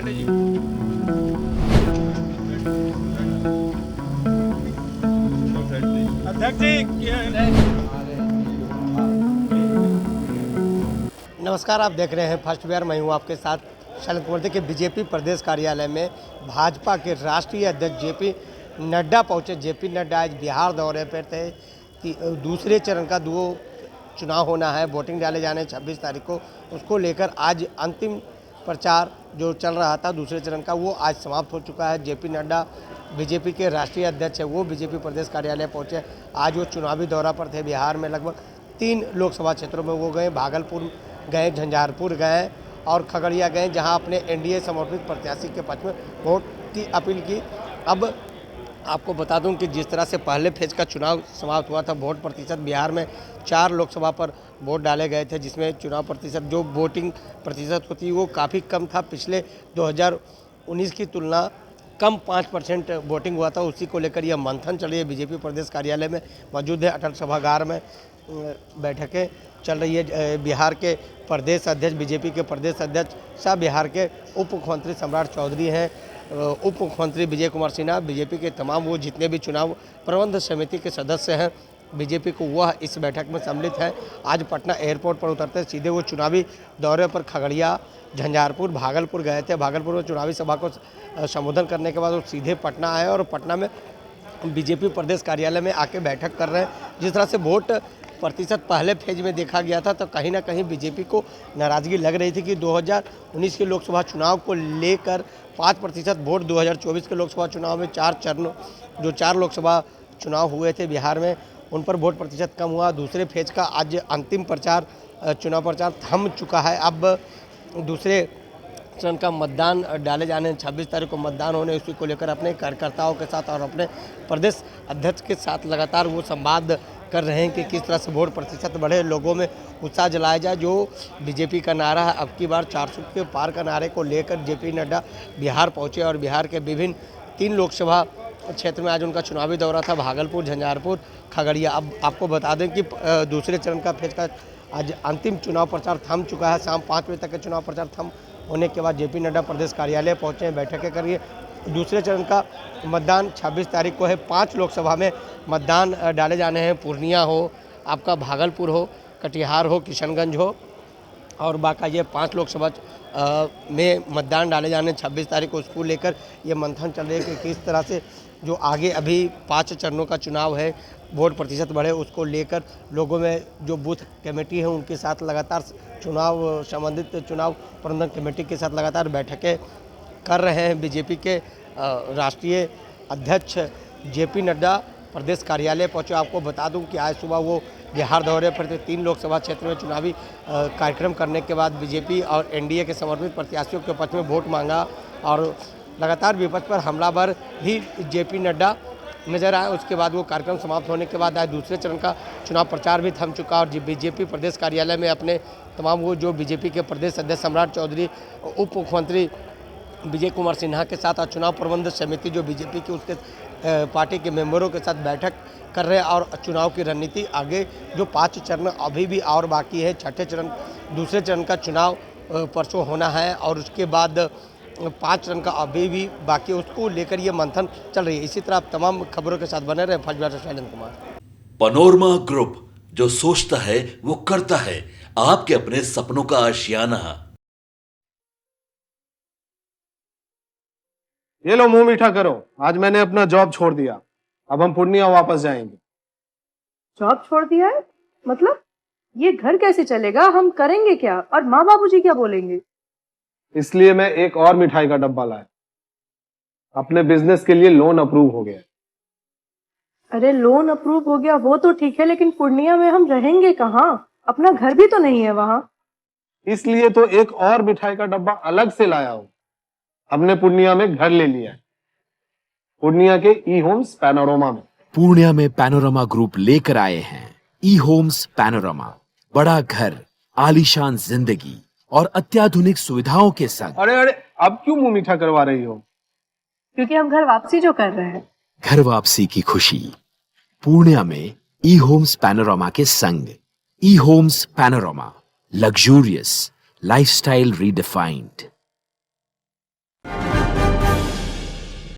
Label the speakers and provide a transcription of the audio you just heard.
Speaker 1: पांडे जी। अध्यक्ष जी
Speaker 2: नमस्कार, आप देख रहे हैं फर्स्ट बिहार। मैं हूं आपके साथ शैलेंद्र कुमार के बीजेपी प्रदेश कार्यालय में भाजपा के राष्ट्रीय अध्यक्ष जेपी नड्डा पहुंचे। जेपी नड्डा आज बिहार दौरे पर थे कि दूसरे चरण का दो चुनाव होना है, वोटिंग डाले जाने 26 तारीख को। उसको लेकर आज अंतिम प्रचार जो चल रहा था दूसरे चरण का, वो आज समाप्त हो चुका है। जेपी नड्डा बीजेपी के राष्ट्रीय अध्यक्ष है, वो बीजेपी प्रदेश कार्यालय पहुंचे। आज वो चुनावी दौरा पर थे। बिहार में लगभग 3 लोकसभा क्षेत्रों में वो गए। भागलपुर गए, झंझारपुर गए और खगड़िया गए, जहां अपने एनडीए समर्थित प्रत्याशी के पक्ष में वोट की अपील की। अब आपको बता दूं कि जिस तरह से पहले फेज का चुनाव समाप्त हुआ था, वोट प्रतिशत बिहार में 4 लोकसभा पर वोट डाले गए थे, जिसमें चुनाव प्रतिशत जो वोटिंग प्रतिशत होती है वो काफ़ी कम था। पिछले 2019 की तुलना कम 5% वोटिंग हुआ था। उसी को लेकर यह मंथन चल रही है। बीजेपी प्रदेश कार्यालय में मौजूद है, अटल सभागार में बैठकें चल रही है। बिहार के प्रदेश अध्यक्ष, बीजेपी के प्रदेश अध्यक्ष सह बिहार के उप मुख्यमंत्री सम्राट चौधरी हैं, उप मुख्यमंत्री विजय कुमार सिन्हा, बीजेपी के तमाम वो जितने भी चुनाव प्रबंध समिति के सदस्य हैं बीजेपी को, वह इस बैठक में सम्मिलित है। आज पटना एयरपोर्ट पर उतरते सीधे वो चुनावी दौरे पर खगड़िया, झंझारपुर, भागलपुर गए थे। भागलपुर में चुनावी सभा को संबोधन करने के बाद वो सीधे पटना आए और पटना में बीजेपी प्रदेश कार्यालय में आके बैठक कर रहे हैं। जिस तरह से वोट प्रतिशत पहले फेज में देखा गया था, तो कहीं ना कहीं बीजेपी को नाराज़गी लग रही थी कि 2019 के लोकसभा चुनाव को लेकर 5% वोट 2024 के लोकसभा चुनाव में 4 लोकसभा चुनाव हुए थे बिहार में, उन पर वोट प्रतिशत कम हुआ। दूसरे फेज का आज अंतिम प्रचार, चुनाव प्रचार थम चुका है। अब दूसरे चरण का मतदान डाले जाने 26 तारीख को मतदान होने, उसी को लेकर अपने कार्यकर्ताओं के साथ और अपने प्रदेश अध्यक्ष के साथ लगातार वो संवाद कर रहे हैं कि किस तरह से वोट प्रतिशत बढ़े, लोगों में उत्साह जलाया जाए। जो बीजेपी का नारा है अब की बार 400 के पार का नारे को लेकर जेपी नड्डा बिहार पहुंचे और बिहार के विभिन्न 3 लोकसभा क्षेत्र में आज उनका चुनावी दौरा था। भागलपुर, झंझारपुर, खगड़िया। अब आपको बता दें कि दूसरे चरण का फेज का आज अंतिम चुनाव प्रचार थम चुका है। शाम 5 बजे तक का चुनाव प्रचार थम होने के बाद जेपी नड्डा प्रदेश कार्यालय पहुँचे हैं, बैठकें करिए। दूसरे चरण का मतदान 26 तारीख को है। 5 लोकसभा में मतदान डाले जाने हैं। पूर्णिया हो, आपका भागलपुर हो, कटिहार हो, किशनगंज हो और बाका ये 5 लोकसभा में मतदान डाले जाने 26 तारीख को। उसको लेकर ये मंथन चल रही है कि किस तरह से जो आगे अभी 5 चरणों का चुनाव है, वोट प्रतिशत बढ़े, उसको लेकर लोगों में जो बूथ कमेटी है उनके साथ लगातार चुनाव संबंधित चुनाव प्रबंधन कमेटी के साथ लगातार बैठकें कर रहे हैं। बीजेपी के राष्ट्रीय अध्यक्ष जेपी नड्डा प्रदेश कार्यालय पहुंचे। आपको बता दूं कि आज सुबह वो बिहार दौरे पर थे। 3 लोकसभा क्षेत्र में चुनावी कार्यक्रम करने के बाद बीजेपी और एनडीए के समर्थित प्रत्याशियों के पक्ष में वोट मांगा और लगातार विपक्ष पर हमलावर भी जेपी नड्डा नजर आए। उसके बाद वो कार्यक्रम समाप्त होने के बाद आज दूसरे चरण का चुनाव प्रचार भी थम चुका और बीजेपी प्रदेश कार्यालय में अपने तमाम वो जो बीजेपी के प्रदेश अध्यक्ष सम्राट चौधरी, उप मुख्यमंत्री विजय कुमार सिन्हा के साथ और चुनाव प्रबंध समिति जो बीजेपी की उसके पार्टी के मेंबरों के साथ बैठक कर रहे हैं और चुनाव की रणनीति आगे जो 5 चरण अभी भी और बाकी है। छठे चरण, दूसरे चरण का चुनाव परसों होना है और उसके बाद 5 चरण का अभी भी बाकी, उसको लेकर ये मंथन चल रही है। इसी तरह आप तमाम खबरों के साथ बने रहे। फर्स्ट बिहार से शैलेंद्र कुमार।
Speaker 3: पनोरमा ग्रुप, जो सोचता है वो करता है। आपके अपने सपनों का आशियाना।
Speaker 4: ये लो, मुंह मीठा करो। आज मैंने अपना जॉब छोड़ दिया, अब हम पूर्णिया वापस जाएंगे।
Speaker 5: जॉब छोड़ दिया है? मतलब ये घर कैसे चलेगा? हम करेंगे क्या? और माँ बाबूजी क्या बोलेंगे?
Speaker 4: इसलिए मैं एक और मिठाई का डब्बा लाया। अपने बिजनेस के लिए लोन अप्रूव हो गया।
Speaker 5: अरे लोन अप्रूव हो गया वो तो ठीक है, लेकिन पूर्णिया में हम रहेंगे कहाँ? अपना घर भी तो नहीं है वहाँ।
Speaker 4: इसलिए तो एक और मिठाई का डब्बा अलग से लाया हूँ। हमने पूर्णिया में घर ले लिया है, पूर्णिया के ई होम्स पैनोरमा में।
Speaker 6: पूर्णिया में पैनोरमा ग्रुप लेकर आए हैं ई होम्स पैनोरमा। बड़ा घर, आलीशान जिंदगी और अत्याधुनिक सुविधाओं के संग।
Speaker 4: अरे अरे, अब क्यों मुंह मीठा करवा रही हो?
Speaker 5: क्योंकि हम घर वापसी जो कर रहे हैं।
Speaker 6: घर वापसी की खुशी पूर्णिया में ई होम्स पैनोरमा के संग। E homes panorama, luxurious lifestyle redefined.